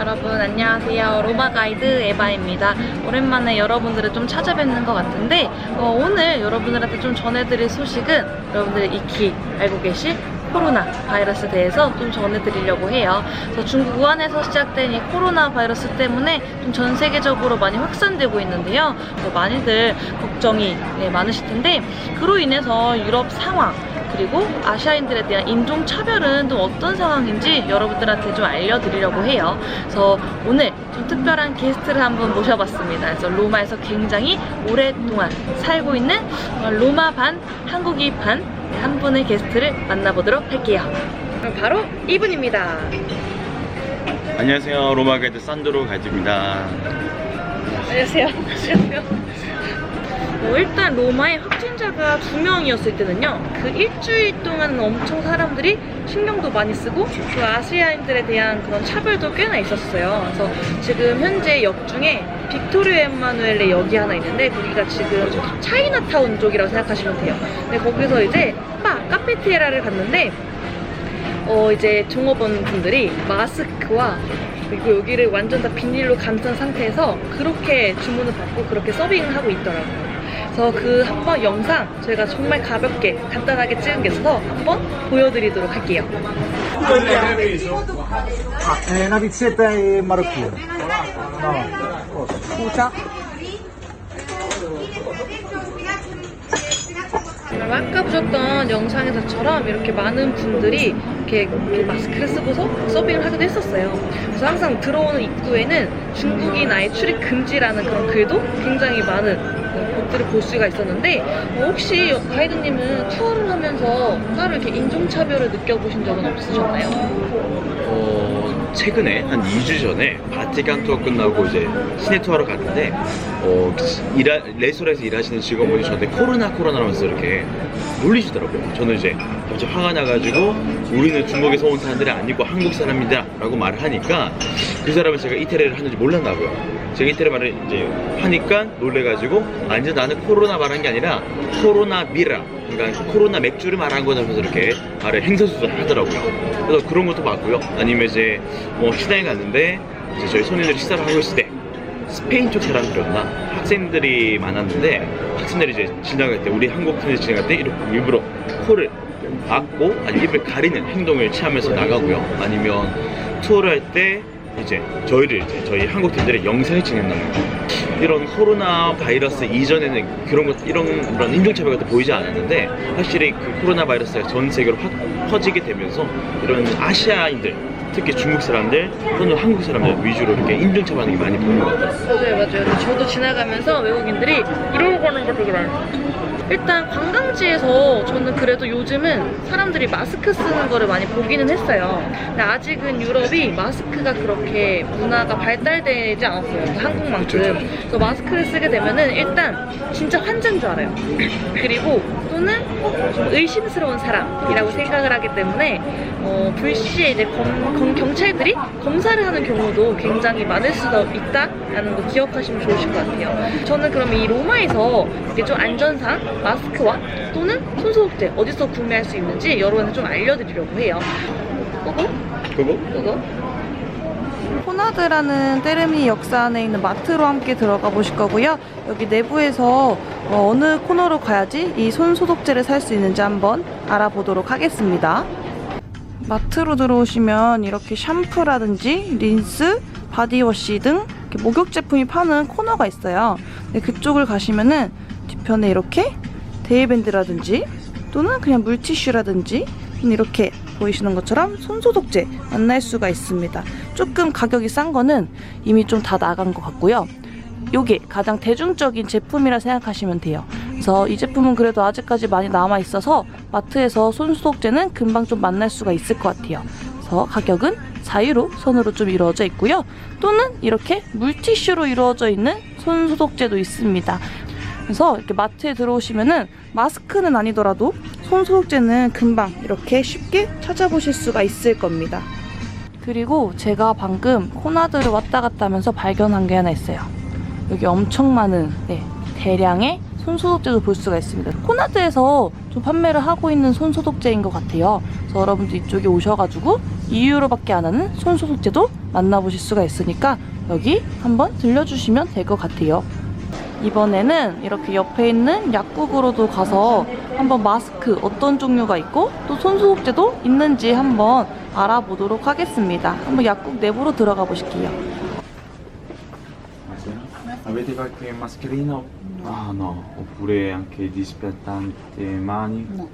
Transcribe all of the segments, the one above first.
여러분 안녕하세요. 로마 가이드 에바입니다. 오랜만에 여러분들을 좀 찾아뵙는 것 같은데 오늘 여러분들한테 좀 전해드릴 소식은 여러분들이 익히 알고 계실 코로나 바이러스에 대해서 좀 전해드리려고 해요. 그래서 중국 우한에서 시작된 이 코로나 바이러스 때문에 좀 전 세계적으로 많이 확산되고 있는데요. 많이들 걱정이 많으실 텐데 그로 인해서 유럽 상황 그리고 아시아인들에 대한 인종차별은 또 어떤 상황인지 여러분들한테 좀 알려드리려고 해요. 그래서 오늘 좀 특별한 게스트를 한번 모셔봤습니다. 그래서 로마에서 굉장히 오랫동안 살고 있는 로마 반, 한국이 반 한 분의 게스트를 만나보도록 할게요. 그럼 바로 이분입니다. 안녕하세요. 로마 가이드 산드로 가이드입니다. 안녕하세요. 안녕하세요. 일단 로마에 확진자가 2명이었을 때는요, 그 일주일 동안 엄청 사람들이 신경도 많이 쓰고 그 아시아인들에 대한 그런 차별도 꽤나 있었어요. 그래서 지금 현재 역 중에 빅토리아 에마누엘레 역이 하나 있는데 거기가 지금 차이나타운 쪽이라고 생각하시면 돼요. 근데 거기서 이제 카페테라를 갔는데 이제 종업원 분들이 마스크와 그리고 여기를 완전 다 비닐로 감싼 상태에서 그렇게 주문을 받고 그렇게 서빙을 하고 있더라고요. 그래서 그 한번 영상 저희가 정말 가볍게 간단하게 찍은 게 있어서 한번 보여드리도록 할게요. Una pizzetta e marocchino. No, scusa. 아까 보셨던 영상에서처럼 이렇게 많은 분들이 이렇게 마스크를 쓰고서 서빙을 하기도 했었어요. 그래서 항상 들어오는 입구에는 중국인 아예 출입 금지라는 그런 글도 굉장히 많은 곳들을 볼 수가 있었는데 혹시 가이드님은 투어를 하면서 따로 이렇게 인종차별을 느껴보신 적은 없으셨나요? 최근에 한 2주 전에 바티칸 투어 끝나고 이제 시내 투어하러 갔는데 레스토랑에서 일하시는 직원분이 저한테 코로나 하면서 이렇게 놀리시더라고요. 저는 이제 갑자기 화가 나가지고 우리는 중국에서 온 사람들이 아니고 한국 사람이다 라고 말을 하니까 그 사람은 제가 이태리를 하는지 몰랐나고요. 제가 이태리 말을 이제 하니까 놀래가지고 이제 나는 코로나 말한 게 아니라 코로나 미라, 그러니까 코로나 맥주를 말한 거다 하면서 이렇게 말을 행사수를 하더라고요. 그래서 그런 것도 봤고요. 아니면 이제 식당에 갔는데 이제 저희 손님들이 식사를 하고 있을 때 스페인 쪽 사람들이었나 학생들이 많았는데 학생들이 이제 지나갈 때 우리 한국 분들이 지나갈 때 이렇게 일부러 코를 막고 아니면 입을 가리는 행동을 취하면서 나가고요. 아니면 투어를 할 때 이제 저희 한국 팀들의 영상을 찍는다는 거. 이런 코로나 바이러스 이전에는 이런 인종차별 같은 보이지 않았는데 확실히 그 코로나 바이러스가 전 세계로 확 퍼지게 되면서 이런 아시아인들, 특히 중국 사람들 또는 한국 사람들 위주로 이렇게 인종차별이 많이 보이는 것 같아요. 맞아요. 저도 지나가면서 외국인들이 이러고 가는 거 되게 많아요. 일단 관광지에서 저는 그래도 요즘은 사람들이 마스크 쓰는 거를 많이 보기는 했어요. 근데 아직은 유럽이 마스크가 그렇게 문화가 발달되지 않았어요. 한국만큼. 그래서 마스크를 쓰게 되면은 일단 진짜 환자인 줄 알아요. 그리고 또는 좀 의심스러운 사람이라고 생각을 하기 때문에 불시에 이제 경찰들이 검사를 하는 경우도 굉장히 많을 수도 있다라는 거 기억하시면 좋으실 것 같아요. 저는 그럼 이 로마에서 이렇게 좀 안전상 마스크와 또는 손소독제 어디서 구매할 수 있는지 여러분한테 좀 알려드리려고 해요. 고고? 코나드라는 때르미 역사 안에 있는 마트로 함께 들어가 보실 거고요. 여기 내부에서 어느 코너로 가야지 이 손소독제를 살 수 있는지 한번 알아보도록 하겠습니다. 마트로 들어오시면 이렇게 샴푸라든지 린스, 바디워시 등 이렇게 목욕 제품이 파는 코너가 있어요. 네, 그쪽을 가시면은 뒤편에 이렇게 데일밴드라든지 또는 그냥 물티슈라든지 이렇게 보이시는 것처럼 손소독제 만날 수가 있습니다. 조금 가격이 싼 거는 이미 좀 다 나간 것 같고요. 이게 가장 대중적인 제품이라 생각하시면 돼요. 그래서 이 제품은 그래도 아직까지 많이 남아있어서 마트에서 손소독제는 금방 좀 만날 수가 있을 것 같아요. 그래서 가격은 자유로 선으로 좀 이루어져 있고요. 또는 이렇게 물티슈로 이루어져 있는 손소독제도 있습니다. 그래서 이렇게 마트에 들어오시면은 마스크는 아니더라도 손소독제는 금방 이렇게 쉽게 찾아보실 수가 있을 겁니다. 그리고 제가 방금 코나드를 왔다 갔다 하면서 발견한 게 하나 있어요. 여기 엄청 많은 대량의 손소독제도 볼 수가 있습니다. 코나드에서 좀 판매를 하고 있는 손소독제인 것 같아요. 그래서 여러분들 이쪽에 오셔가지고 2유로밖에 안 하는 손소독제도 만나보실 수가 있으니까 여기 한번 들려주시면 될 것 같아요. 이번에는 이렇게 옆에 있는 약국으로도 가서 한번 마스크 어떤 종류가 있고 또 손소독제도 있는지 한번 알아보도록 하겠습니다. 한번 약국 내부로 들어가 보실게요. Avete qualche mascherina? Ah no, oppure anche disinfettante mani? No.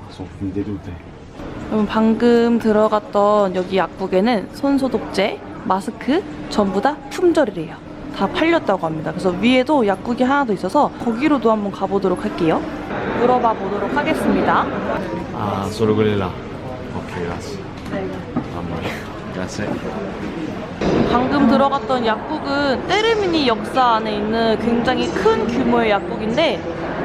Sono vendute. 여러분 방금 들어갔던 여기 약국에는 손소독제, 마스크 전부 다 품절이래요. 다 팔렸다고 합니다. 그래서 위에도 약국이 하나 더 있어서 거기로도 한번 가보도록 할게요. 물어봐 보도록 하겠습니다. Ah, solo quelle là. Ok, grazie. Mamma mia. Grazie. 방금 들어갔던 약국은 때르미니 역사 안에 있는 굉장히 큰 규모의 약국인데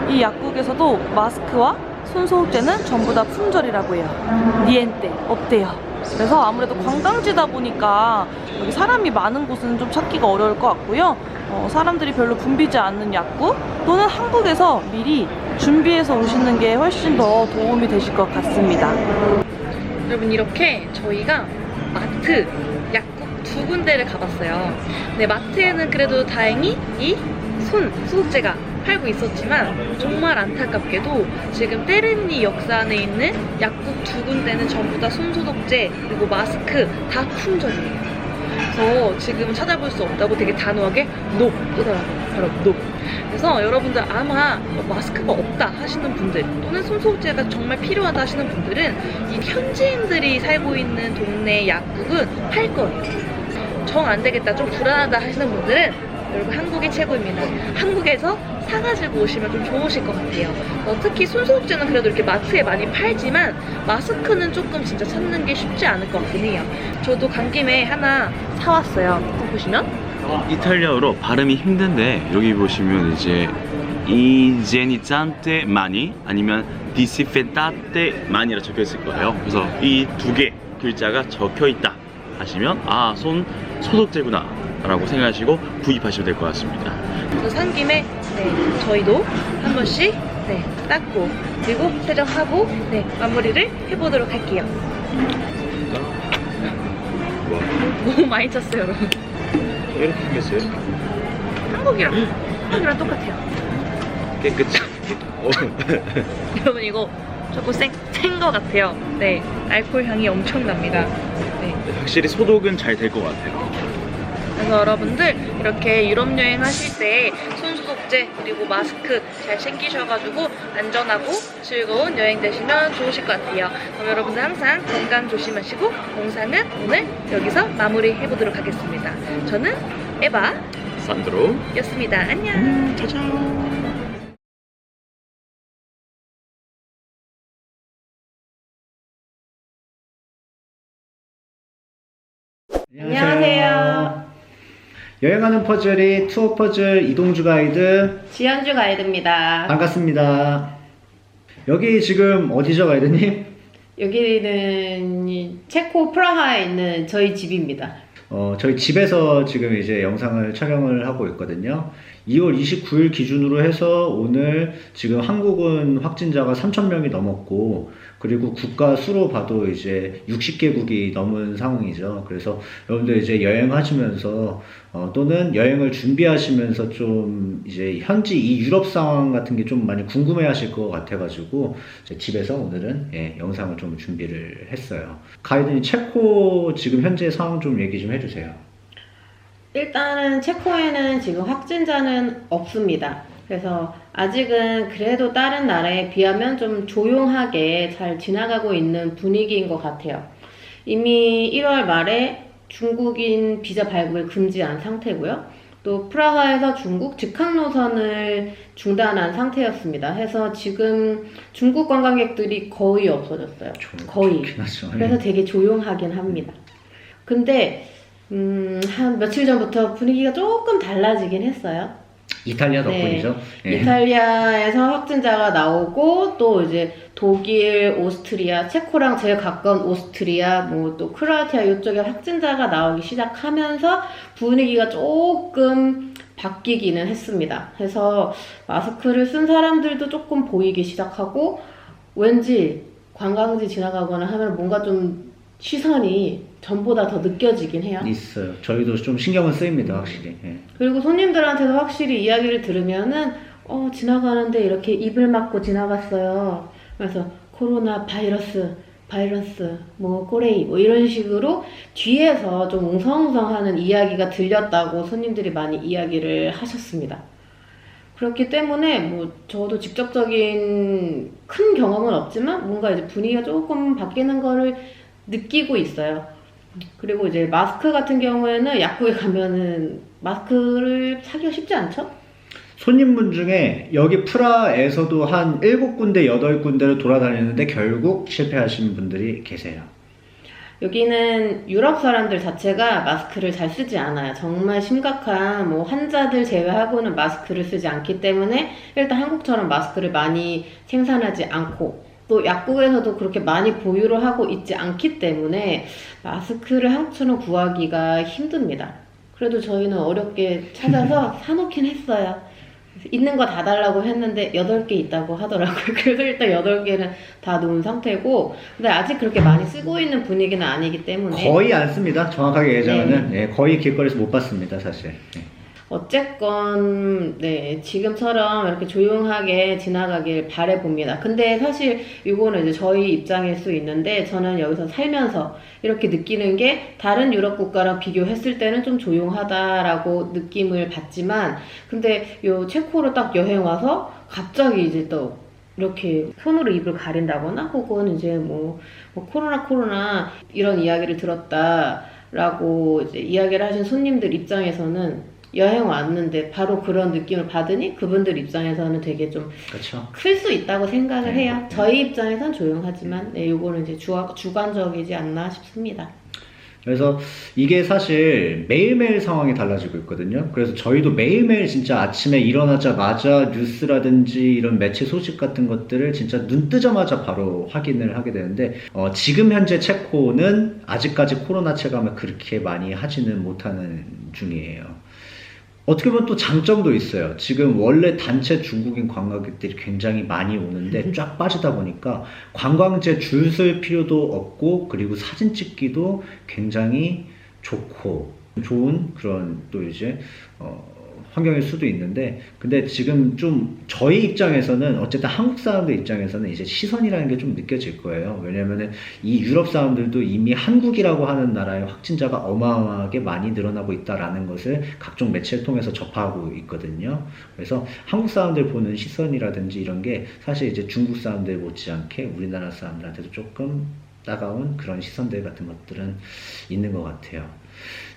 이 약국에서도 마스크와 손소독제는 전부 다 품절이라고 해요. 니엔테 없대요. 그래서 아무래도 관광지다 보니까 여기 사람이 많은 곳은 좀 찾기가 어려울 것 같고요. 사람들이 별로 붐비지 않는 약국 또는 한국에서 미리 준비해서 오시는 게 훨씬 더 도움이 되실 것 같습니다. 여러분 이렇게 저희가 마트, 약국 두 군데를 가봤어요. 네, 마트에는 그래도 다행히 이 손소독제가 팔고 있었지만 정말 안타깝게도 지금 때르미니 역사 안에 있는 약국 두 군데는 전부 다 손소독제 그리고 마스크 다 품절이에요. 그래서 지금 찾아볼 수 없다고 되게 단호하게 NO 뜨더라고요. 바로 NO. 그래서 여러분들 아마 마스크가 없다 하시는 분들 또는 손소독제가 정말 필요하다 하시는 분들은 이 현지인들이 살고 있는 동네 약국은 팔 거예요. 정 안 되겠다 좀 불안하다 하시는 분들은 여러분 한국이 최고입니다. 한국에서 사가지고 오시면 좀 좋으실 것 같아요. 특히 손소독제는 그래도 이렇게 마트에 많이 팔지만 마스크는 조금 진짜 찾는 게 쉽지 않을 것 같긴 해요. 저도 간 김에 하나 사왔어요. 보시면 이탈리아어로 발음이 힘든데 여기 보시면 이제 이제니짠테 마니 아니면 디시펜타테 마니라 적혀 있을 거예요. 그래서 이 두 개 글자가 적혀 있다 하시면 아, 손 소독제구나 라고 생각하시고 구입하시면 될 것 같습니다. 그래서 산 김에 저희도 한 번씩 닦고 그리고 세정하고 마무리를 해보도록 할게요. 너무 많이 쳤어요 여러분. 이렇게 생겼어요? 한국이랑 똑같아요. 깨끗이. 여러분 이거 조금 센 거 같아요. 네, 알코올 향이 엄청납니다. 네. 확실히 소독은 잘 될 것 같아요. 그래서 여러분들 이렇게 유럽 여행 하실 때 손소독제 그리고 마스크 잘 챙기셔가지고 안전하고 즐거운 여행 되시면 좋으실 것 같아요. 그럼 여러분들 항상 건강 조심하시고 영상은 오늘 여기서 마무리 해보도록 하겠습니다. 저는 에바 산드로였습니다. 안녕. 짜잔. 안녕하세요. 여행하는 퍼즐이 투어 퍼즐 이동주 가이드 지연주 가이드입니다. 반갑습니다. 여기 지금 어디죠, 가이드님? 여기는 체코 프라하에 있는 저희 집입니다. 저희 집에서 지금 이제 영상을 촬영을 하고 있거든요. 2월 29일 기준으로 해서 오늘 지금 한국은 확진자가 3,000명이 넘었고, 그리고 국가 수로 봐도 이제 60개국이 넘은 상황이죠. 그래서 여러분들 이제 여행하시면서 또는 여행을 준비하시면서 좀 이제 현지 이 유럽 상황 같은 게 좀 많이 궁금해 하실 것 같아가지고 집에서 오늘은 영상을 좀 준비를 했어요. 가이드님 체코 지금 현재 상황 좀 얘기 좀 해주세요. 일단은 체코에는 지금 확진자는 없습니다. 그래서 아직은 그래도 다른 나라에 비하면 좀 조용하게 잘 지나가고 있는 분위기인 것 같아요. 이미 1월 말에 중국인 비자 발급을 금지한 상태고요. 또 프라하에서 중국 직항 노선을 중단한 상태였습니다. 해서 지금 중국 관광객들이 거의 없어졌어요. 거의. 그래서 되게 조용하긴 합니다. 근데 한 며칠 전부터 분위기가 조금 달라지긴 했어요. 이탈리아 덕분이죠. 네. 이탈리아에서 확진자가 나오고 또 이제 독일, 오스트리아, 체코랑 제일 가까운 오스트리아, 뭐 또 크로아티아 이쪽에 확진자가 나오기 시작하면서 분위기가 조금 바뀌기는 했습니다. 그래서 마스크를 쓴 사람들도 조금 보이기 시작하고 왠지 관광지 지나가거나 하면 뭔가 좀 시선이 전보다 더 느껴지긴 해요. 있어요. 저희도 좀 신경은 쓰입니다, 확실히. 예. 그리고 손님들한테도 확실히 이야기를 들으면은 지나가는데 이렇게 입을 막고 지나갔어요. 그래서 코로나 바이러스 뭐 꼬레이 뭐 이런 식으로 뒤에서 좀 웅성웅성하는 이야기가 들렸다고 손님들이 많이 이야기를 하셨습니다. 그렇기 때문에 뭐 저도 직접적인 큰 경험은 없지만 뭔가 이제 분위기가 조금 바뀌는 거를 느끼고 있어요. 그리고 이제 마스크 같은 경우에는 약국에 가면은 마스크를 사기가 쉽지 않죠? 손님분 중에 여기 프라에서도 한 7군데, 8군데를 돌아다녔는데 결국 실패하신 분들이 계세요. 여기는 유럽 사람들 자체가 마스크를 잘 쓰지 않아요. 정말 심각한 뭐 환자들 제외하고는 마스크를 쓰지 않기 때문에 일단 한국처럼 마스크를 많이 생산하지 않고 또 약국에서도 그렇게 많이 보유를 하고 있지 않기 때문에 마스크를 한국처럼 구하기가 힘듭니다. 그래도 저희는 어렵게 찾아서 사놓긴 했어요. 있는 거 다 달라고 했는데 8개 있다고 하더라고요. 그래서 일단 8개는 다 놓은 상태고, 근데 아직 그렇게 많이 쓰고 있는 분위기는 아니기 때문에 거의 안 씁니다. 정확하게 얘기하면은 예, 거의 길거리에서 못 봤습니다, 사실. 예. 어쨌건 네 지금처럼 이렇게 조용하게 지나가길 바라봅니다. 근데 사실 이거는 이제 저희 입장일 수 있는데 저는 여기서 살면서 이렇게 느끼는 게 다른 유럽 국가랑 비교했을 때는 좀 조용하다라고 느낌을 받지만 근데 요 체코로 딱 여행 와서 갑자기 이제 또 이렇게 손으로 입을 가린다거나 혹은 이제 뭐 코로나 이런 이야기를 들었다라고 이제 이야기를 하신 손님들 입장에서는 여행 왔는데 바로 그런 느낌을 받으니 그분들 입장에서는 되게 좀 클 수 있다고 생각을 해요. 저희 입장에선 조용하지만 네, 요거는 이제 주관적이지 않나 싶습니다. 그래서 이게 사실 매일매일 상황이 달라지고 있거든요. 그래서 저희도 매일매일 진짜 아침에 일어나자마자 뉴스라든지 이런 매체 소식 같은 것들을 진짜 눈 뜨자마자 바로 확인을 하게 되는데 지금 현재 체코는 아직까지 코로나 체감을 그렇게 많이 하지는 못하는 중이에요. 어떻게 보면 또 장점도 있어요. 지금 원래 단체 중국인 관광객들이 굉장히 많이 오는데 쫙 빠지다 보니까 관광지에 줄 설 필요도 없고 그리고 사진 찍기도 굉장히 좋고 좋은 그런 또 이제 환경일 수도 있는데 근데 지금 좀 저희 입장에서는 어쨌든 한국 사람들 입장에서는 이제 시선이라는 게 좀 느껴질 거예요. 왜냐면은 이 유럽 사람들도 이미 한국이라고 하는 나라의 확진자가 어마어마하게 많이 늘어나고 있다라는 것을 각종 매체를 통해서 접하고 있거든요. 그래서 한국 사람들 보는 시선이라든지 이런 게 사실 이제 중국 사람들 못지않게 우리나라 사람들한테도 조금 따가운 그런 시선들 같은 것들은 있는 것 같아요.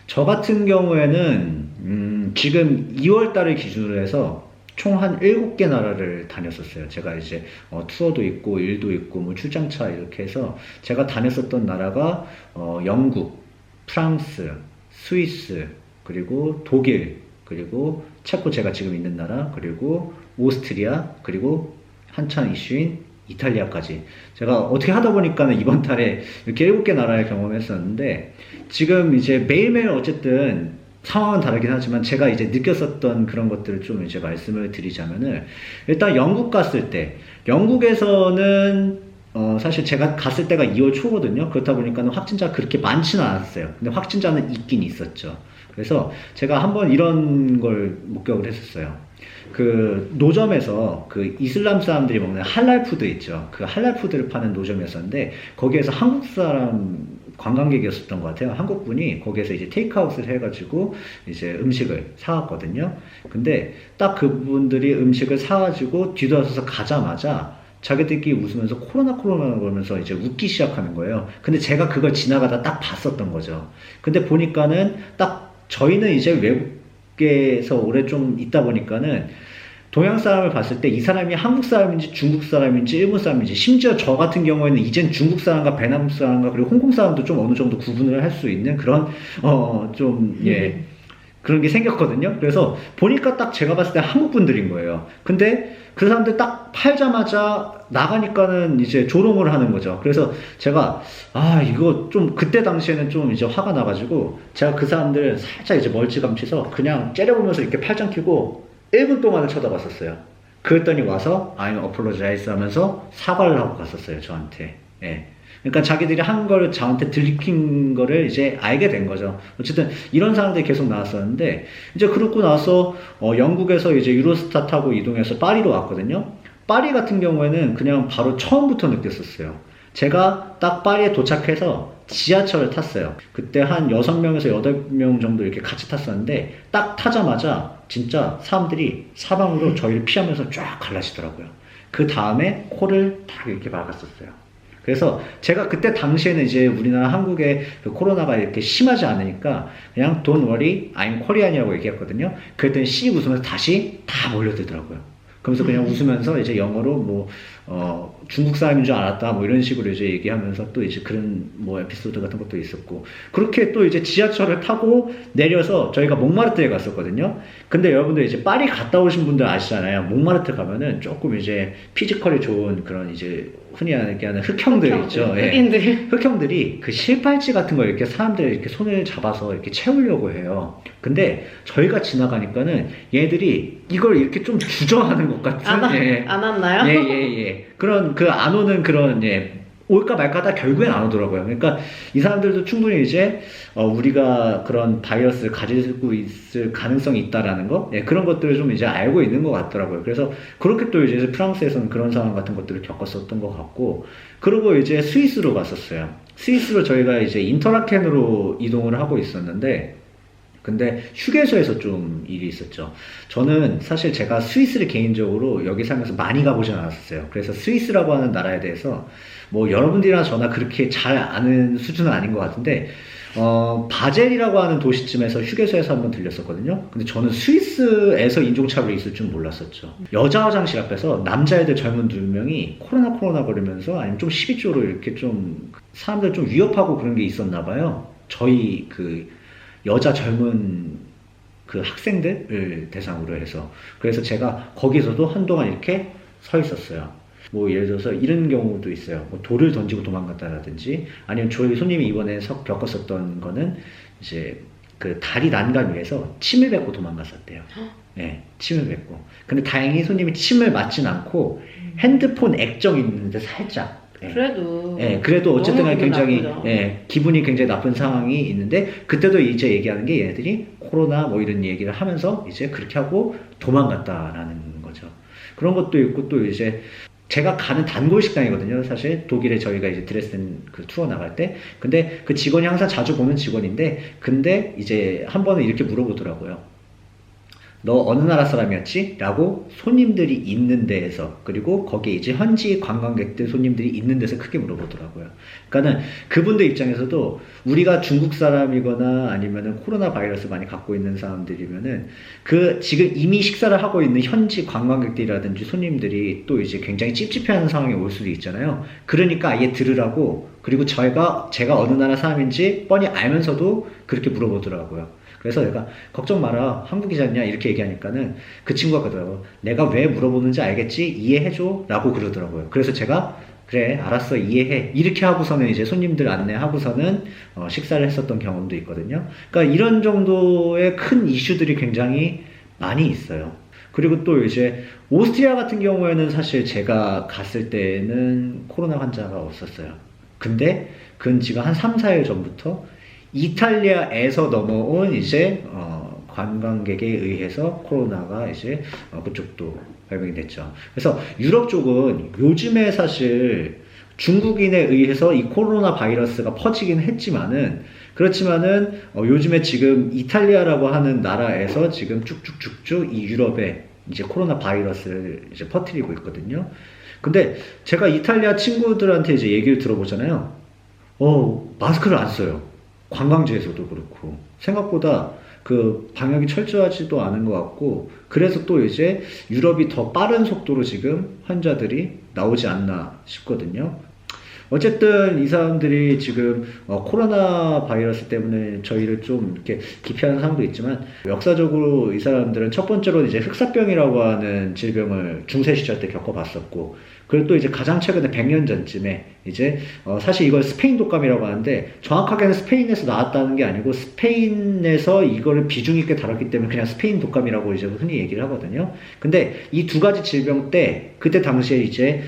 저 같은 경우에는 지금 2월 달을 기준으로 해서 총 한 7개 나라를 다녔었어요. 제가 이제 투어도 있고 일도 있고 뭐 출장차 이렇게 해서 제가 다녔었던 나라가 영국, 프랑스, 스위스, 그리고 독일, 그리고 체코 제가 지금 있는 나라, 그리고 오스트리아, 그리고 한창 이슈인 이탈리아까지 제가 어떻게 하다 보니까는 이번 달에 이렇게 7개 나라를 경험했었는데 지금 이제 매일매일 어쨌든 상황은 다르긴 하지만 제가 이제 느꼈었던 그런 것들을 좀 이제 말씀을 드리자면은 일단 영국 갔을 때 영국에서는 사실 제가 갔을 때가 2월 초거든요. 그렇다 보니까는 확진자가 그렇게 많지는 않았어요. 근데 확진자는 있긴 있었죠. 그래서 제가 한번 이런 걸 목격을 했었어요. 그 노점에서 그 이슬람 사람들이 먹는 할랄 푸드 있죠. 그 할랄 푸드를 파는 노점이었었는데 거기에서 한국 사람 관광객이었었던 것 같아요. 한국 분이 거기에서 이제 테이크아웃을 해가지고 이제 음식을 사왔거든요. 근데 딱 그분들이 음식을 사가지고 뒤돌아서서 가자마자 자기들끼리 웃으면서 코로나 그러면서 이제 웃기 시작하는 거예요. 근데 제가 그걸 지나가다 딱 봤었던 거죠. 근데 보니까는 딱 저희는 이제 외국에서 오래 좀 있다 보니까는 동양 사람을 봤을 때 이 사람이 한국 사람인지 중국 사람인지 일본 사람인지 심지어 저 같은 경우에는 이젠 중국 사람과 베트남 사람과 그리고 홍콩 사람도 좀 어느 정도 구분을 할 수 있는 그런 그런 게 생겼거든요. 그래서 보니까 딱 제가 봤을 때 한국 분들인 거예요. 근데 그 사람들 딱 팔자마자 나가니까는 이제 조롱을 하는 거죠. 그래서 제가 이거 좀 그때 당시에는 좀 이제 화가 나가지고 제가 그 사람들 살짝 이제 멀찌감치서 그냥 째려보면서 이렇게 팔짱 끼고 1분 동안을 쳐다봤었어요. 그랬더니 와서 I'm apologize 하면서 사과를 하고 갔었어요, 저한테. 예. 그러니까 자기들이 한 걸 저한테 들킨 거를 이제 알게 된 거죠. 어쨌든 이런 상황들이 계속 나왔었는데 이제 그러고 나서 영국에서 이제 유로스타 타고 이동해서 파리로 왔거든요. 파리 같은 경우에는 그냥 바로 처음부터 느꼈었어요. 제가 딱 파리에 도착해서 지하철을 탔어요. 그때 한 6명에서 8명 정도 이렇게 같이 탔었는데 딱 타자마자 진짜 사람들이 사방으로 저희를 피하면서 쫙 갈라지더라고요. 그 다음에 코를 딱 이렇게 막았었어요. 그래서 제가 그때 당시에는 이제 우리나라 한국에 그 코로나가 이렇게 심하지 않으니까 그냥 Don't worry, I'm Korean이라고 얘기했거든요. 그랬더니 씩 웃으면서 다시 다 몰려들더라고요. 그러면서 그냥 웃으면서 이제 영어로 뭐 중국 사람인 줄 알았다 뭐 이런 식으로 이제 얘기하면서 또 이제 그런 뭐 에피소드 같은 것도 있었고, 그렇게 또 이제 지하철을 타고 내려서 저희가 몽마르트에 갔었거든요. 근데 여러분들 이제 파리 갔다 오신 분들 아시잖아요. 몽마르트 가면은 조금 이제 피지컬이 좋은 그런 이제 흔히 얘기하는 흑형들 있죠. 예. 흑형들이 그 실팔찌 같은 거 이렇게 사람들 이렇게 손을 잡아서 이렇게 채우려고 해요. 근데 저희가 지나가니까는 얘들이 이걸 이렇게 좀 주저하는 것 같은. 안 왔나요? 예. 그런 그 안 오는 그런 올까 말까 하다 결국엔 안 오더라고요. 그러니까 이 사람들도 충분히 이제 우리가 그런 바이러스를 가지고 있을 가능성이 있다라는 거, 그런 것들을 좀 이제 알고 있는 것 같더라고요. 그래서 그렇게 또 이제 프랑스에서는 그런 상황 같은 것들을 겪었었던 것 같고, 그리고 이제 스위스로 갔었어요. 스위스로 저희가 이제 인터라켄으로 이동을 하고 있었는데, 근데 휴게소에서 좀 일이 있었죠. 저는 사실 제가 스위스를 개인적으로 여기 살면서 많이 가보진 않았었어요. 그래서 스위스라고 하는 나라에 대해서 뭐 여러분들이나 저나 그렇게 잘 아는 수준은 아닌 것 같은데, 바젤이라고 하는 도시쯤에서 휴게소에서 한번 들렸었거든요. 근데 저는 스위스에서 인종차별이 있을 줄 몰랐었죠. 여자 화장실 앞에서 남자애들 젊은 2명이 코로나 거리면서 아니면 좀 시비 쪽으로 이렇게 좀 사람들 좀 위협하고 그런 게 있었나 봐요. 저희 그 여자 젊은 그 학생들을 대상으로 해서. 그래서 제가 거기서도 한동안 이렇게 서 있었어요. 뭐 예를 들어서 이런 경우도 있어요. 뭐 돌을 던지고 도망갔다라든지, 아니면 저희 손님이 이번에 겪었었던 거는 이제 그 다리 난간 위에서 침을 뱉고 도망갔었대요. 네, 침을 뱉고. 근데 다행히 손님이 침을 맞진 않고 핸드폰 액정 있는데 살짝. 그래도 어쨌든 굉장히 기분이 굉장히 나쁜 상황이 있는데, 그때도 이제 얘기하는 게 얘네들이 코로나 뭐 이런 얘기를 하면서 이제 그렇게 하고 도망갔다라는 거죠. 그런 것도 있고, 또 이제 제가 가는 단골 식당이거든요. 사실 독일에 저희가 이제 드레스덴 그 투어 나갈 때. 근데 그 직원이 항상 자주 보는 직원인데, 근데 이제 한 번은 이렇게 물어보더라고요. 너 어느 나라 사람이었지? 라고 손님들이 있는 데에서, 그리고 거기에 이제 현지 관광객들 손님들이 있는 데서 크게 물어보더라고요. 그러니까는 그분들 입장에서도 우리가 중국 사람이거나 아니면은 코로나 바이러스 많이 갖고 있는 사람들이면은 그 지금 이미 식사를 하고 있는 현지 관광객들이라든지 손님들이 또 이제 굉장히 찝찝해하는 상황이 올 수도 있잖아요. 그러니까 아예 들으라고, 그리고 제가 어느 나라 사람인지 뻔히 알면서도 그렇게 물어보더라고요. 그래서 내가 걱정 마라, 한국이잖냐 이렇게 얘기하니까는 그 친구가 그러더라고요. 내가 왜 물어보는지 알겠지? 이해해줘? 라고 그러더라고요. 그래서 제가 그래 알았어 이해해 이렇게 하고서는 이제 손님들 안내하고서는 식사를 했었던 경험도 있거든요. 그러니까 이런 정도의 큰 이슈들이 굉장히 많이 있어요. 그리고 또 이제 오스트리아 같은 경우에는 사실 제가 갔을 때는 코로나 환자가 없었어요. 근데 그건 지금 한 3, 4일 전부터 이탈리아에서 넘어온 이제 관광객에 의해서 코로나가 이제 그쪽도 발병이 됐죠. 그래서 유럽 쪽은 요즘에 사실 중국인에 의해서 이 코로나 바이러스가 퍼지긴 했지만은, 그렇지만은 요즘에 지금 이탈리아라고 하는 나라에서 지금 쭉쭉쭉쭉 이 유럽에 이제 코로나 바이러스를 이제 퍼뜨리고 있거든요. 근데 제가 이탈리아 친구들한테 이제 얘기를 들어보잖아요. 마스크를 안 써요. 관광지에서도 그렇고 생각보다 그 방역이 철저하지도 않은 것 같고, 그래서 또 이제 유럽이 더 빠른 속도로 지금 환자들이 나오지 않나 싶거든요. 어쨌든 이 사람들이 지금 코로나 바이러스 때문에 저희를 좀 이렇게 기피하는 사람도 있지만, 역사적으로 이 사람들은 첫 번째로 이제 흑사병이라고 하는 질병을 중세 시절 때 겪어봤었고, 그리고 또 이제 가장 최근에 100년 전쯤에 이제 사실 이걸 스페인 독감이라고 하는데, 정확하게는 스페인에서 나왔다는 게 아니고 스페인에서 이거를 비중 있게 다뤘기 때문에 그냥 스페인 독감이라고 이제 흔히 얘기를 하거든요. 근데 이 두 가지 질병 때 그때 당시에 이제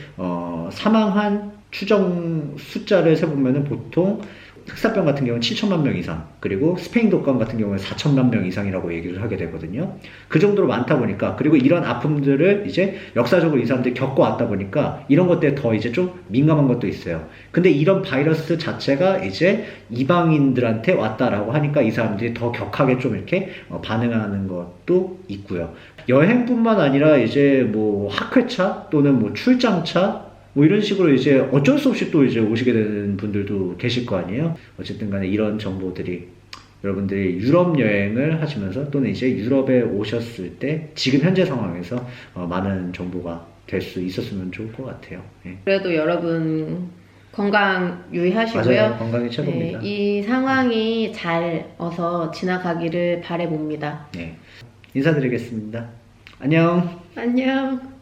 사망한 추정 숫자를 세보면은 보통 흑사병 같은 경우는 7천만 명 이상, 그리고 스페인 독감 같은 경우는 4천만 명 이상이라고 얘기를 하게 되거든요. 그 정도로 많다 보니까, 그리고 이런 아픔들을 이제 역사적으로 이 사람들이 겪어왔다 보니까 이런 것들에 더 이제 좀 민감한 것도 있어요. 근데 이런 바이러스 자체가 이제 이방인들한테 왔다라고 하니까 이 사람들이 더 격하게 좀 이렇게 반응하는 것도 있고요. 여행뿐만 아니라 이제 뭐 학회차 또는 뭐 출장차 뭐 이런 식으로 이제 어쩔 수 없이 또 이제 오시게 되는 분들도 계실 거 아니에요. 어쨌든 간에 이런 정보들이 여러분들이 유럽 여행을 하시면서 또는 이제 유럽에 오셨을 때 지금 현재 상황에서 많은 정보가 될 수 있었으면 좋을 것 같아요. 네. 그래도 여러분 건강 유의하시고요. 맞아요. 건강이 최고입니다. 네, 이 상황이 잘 어서 지나가기를 바라봅니다. 네. 인사드리겠습니다. 안녕. 안녕.